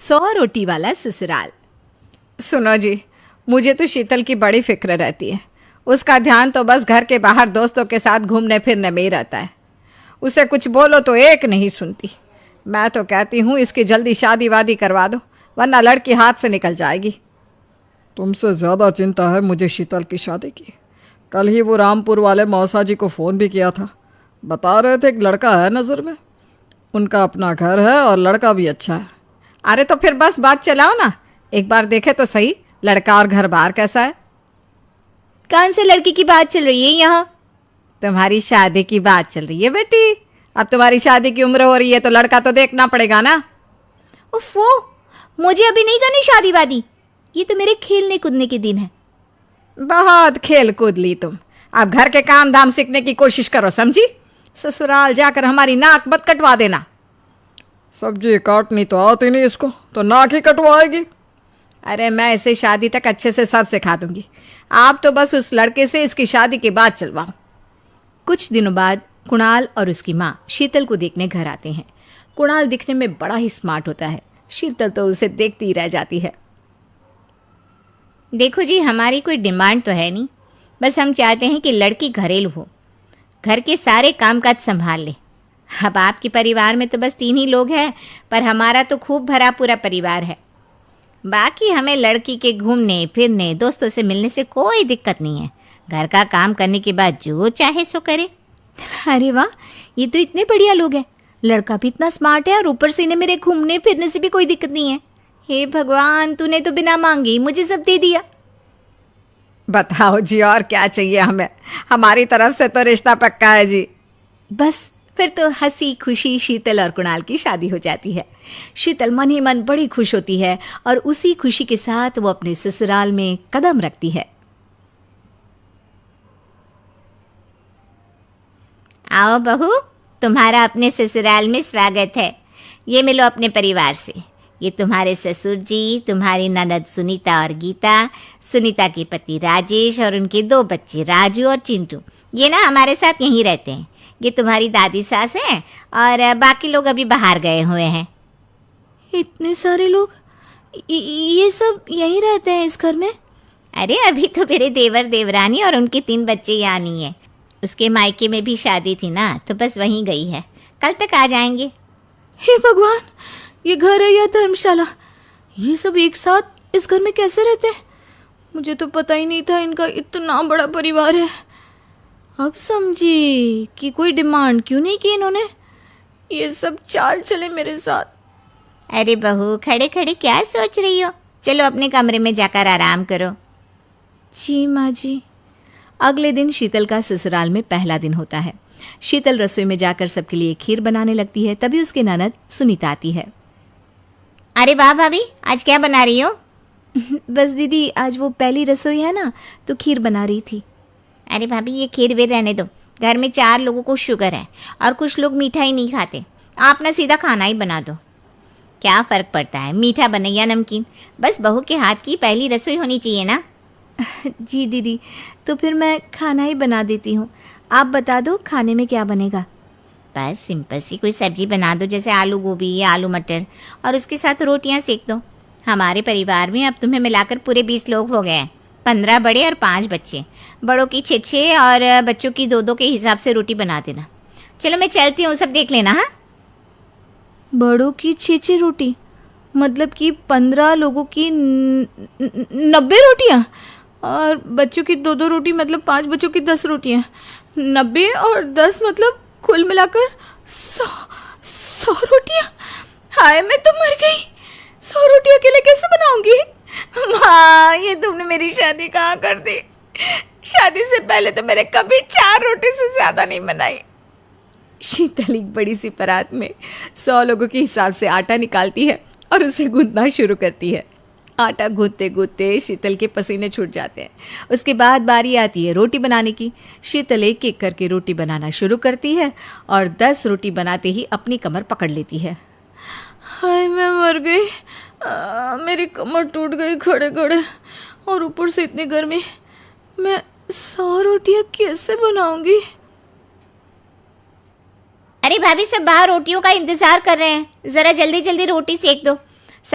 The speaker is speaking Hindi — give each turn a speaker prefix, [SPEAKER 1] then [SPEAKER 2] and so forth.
[SPEAKER 1] 100 रोटी वाला ससुराल। सुनो जी, मुझे तो शीतल की बड़ी फिक्र रहती है। उसका ध्यान तो बस घर के बाहर दोस्तों के साथ घूमने फिरने में ही रहता है। उसे कुछ बोलो तो एक नहीं सुनती। मैं तो कहती हूँ इसकी जल्दी शादी वादी करवा दो, वरना लड़की हाथ से निकल जाएगी।
[SPEAKER 2] तुमसे ज़्यादा चिंता है मुझे शीतल की शादी की। कल ही वो रामपुर वाले मौसा जी को फ़ोन भी किया था। बता रहे थे एक लड़का है नज़र में। उनका अपना घर है और लड़का भी अच्छा है।
[SPEAKER 1] अरे तो फिर बस बात चलाओ ना, एक बार देखे तो सही लड़का और घर बार कैसा है।
[SPEAKER 3] कौन से लड़की की बात चल रही है यहाँ?
[SPEAKER 1] तुम्हारी शादी की बात चल रही है बेटी। अब तुम्हारी शादी की उम्र हो रही है तो लड़का तो देखना पड़ेगा ना।
[SPEAKER 3] उफ़ो, मुझे अभी नहीं करनी शादी वादी। ये तो मेरे खेलने कूदने के दिन है।
[SPEAKER 1] बहुत खेल कूद ली तुम। अब घर के काम धाम सीखने की कोशिश करो, समझी? ससुराल जाकर हमारी नाक मत कटवा देना।
[SPEAKER 2] सब्जी काटनी तो आती नहीं इसको, तो नाक ही कटवाएगी।
[SPEAKER 1] अरे मैं इसे शादी तक अच्छे से सब सिखा दूंगी। आप तो बस उस लड़के से इसकी शादी के बाद चलवाओ।
[SPEAKER 3] कुछ दिनों बाद कुणाल और उसकी माँ शीतल को देखने घर आते हैं। कुणाल दिखने में बड़ा ही स्मार्ट होता है।
[SPEAKER 1] शीतल तो उसे देखती ही रह जाती है।
[SPEAKER 3] देखो जी, हमारी कोई डिमांड तो है नहीं, बस हम चाहते हैं कि लड़की घरेलू हो, घर के सारे कामकाज संभाल ले। अब आपके परिवार में तो बस 3 ही लोग हैं, पर हमारा तो खूब भरा पूरा परिवार है। बाकी हमें लड़की के घूमने फिरने दोस्तों से मिलने से कोई दिक्कत नहीं है। घर का काम करने के बाद जो चाहे सो करे। अरे वाह, ये तो इतने बढ़िया लोग हैं। लड़का भी इतना स्मार्ट है और ऊपर से इन्हें मेरे घूमने फिरने से भी कोई दिक्कत नहीं है। हे भगवान, तूने तो बिना मांगे ही मुझे सब दे दिया।
[SPEAKER 1] बताओ जी, और क्या चाहिए हमें? हमारी तरफ से तो रिश्ता पक्का है जी।
[SPEAKER 3] बस फिर तो हंसी खुशी शीतल और कुणाल की शादी हो जाती है। शीतल मन ही मन बड़ी खुश होती है और उसी खुशी के साथ वो अपने ससुराल में कदम रखती है। आओ बहू, तुम्हारा अपने ससुराल में स्वागत है। ये मिलो अपने परिवार से। ये तुम्हारे ससुर जी, तुम्हारी ननद सुनीता और गीता, सुनीता के पति राजेश और उनके 2 बच्चे राजू और चिंटू। ये ना हमारे साथ यहीं रहते हैं। ये तुम्हारी दादी सास हैं और बाकी लोग अभी बाहर गए हुए हैं। इतने सारे लोग, ये सब यहीं रहते हैं इस घर में? अरे अभी तो मेरे देवर देवरानी और उनके 3 बच्चे यहाँ नहीं है। उसके मायके में भी शादी थी ना, तो बस वहीं गई है। कल तक आ जाएंगे। हे भगवान, ये घर है या धर्मशाला? ये सब एक साथ इस घर में कैसे रहते हैं? मुझे तो पता ही नहीं था इनका इतना बड़ा परिवार है। अब समझी कि कोई डिमांड क्यों नहीं की इन्होंने। ये सब चाल चले मेरे साथ। अरे बहू, खड़े खड़े क्या सोच रही हो? चलो अपने कमरे में जाकर आराम करो। जी माँ जी। अगले दिन शीतल का ससुराल में पहला दिन होता है। शीतल रसोई में जाकर सबके लिए खीर बनाने लगती है। तभी उसकी ननद सुनीता आती है। अरे वाह भाभी, आज क्या बना रही हो? बस दीदी, आज वो पहली रसोई है ना, तो खीर बना रही थी। अरे भाभी, ये खीर वीर रहने दो। घर में 4 लोगों को शुगर है और कुछ लोग मीठा ही नहीं खाते। आप ना सीधा खाना ही बना दो। क्या फ़र्क पड़ता है, मीठा बने या नमकीन, बस बहू के हाथ की पहली रसोई होनी चाहिए ना। जी दीदी, तो फिर मैं खाना ही बना देती हूँ। आप बता दो खाने में क्या बनेगा? बस सिंपल सी कोई सब्जी बना दो, जैसे आलू गोभी या आलू मटर, और उसके साथ रोटियाँ सेक दो। हमारे परिवार में अब तुम्हें मिलाकर पूरे 20 लोग हो गए हैं। 15 बड़े और 5 बच्चे। बड़ों की 6-6 और बच्चों की 2-2 के हिसाब से रोटी बना देना। चलो मैं चलती हूँ, सब देख लेना। हाँ, बड़ों की 6-6 रोटी मतलब कि 15 लोगों की 90 रोटियाँ, और बच्चों की 2-2 रोटी मतलब 5 बच्चों की 10 रोटियाँ। 90 और 10 मतलब कुल मिलाकर 100 रोटियाँ। हाय, मैं तो मर गई। 100 रोटी अकेले कैसे बनाऊंगी? माँ, ये तुमने मेरी शादी कहाँ कर दी? शादी से पहले तो मैंने कभी 4 रोटी से ज़्यादा नहीं बनाई। शीतल एक बड़ी सी परात में 100 लोगों के हिसाब से आटा निकालती है और उसे गूंथना शुरू करती है। आटा गूंथते गूंथते शीतल के पसीने छूट जाते हैं। उसके बाद बारी आती है रोटी बनाने की। शीतल एक एक करके रोटी बनाना शुरू करती है और 10 रोटी बनाते ही अपनी कमर पकड़ लेती है। हाय, मैं मर गई। मेरी कमर टूट गई खड़े खड़े, और ऊपर से इतनी गर्मी। मैं 100 रोटियाँ कैसे बनाऊंगी? अरे भाभी, सब बाहर रोटियों का इंतजार कर रहे हैं, जरा जल्दी जल्दी रोटी सेक दो।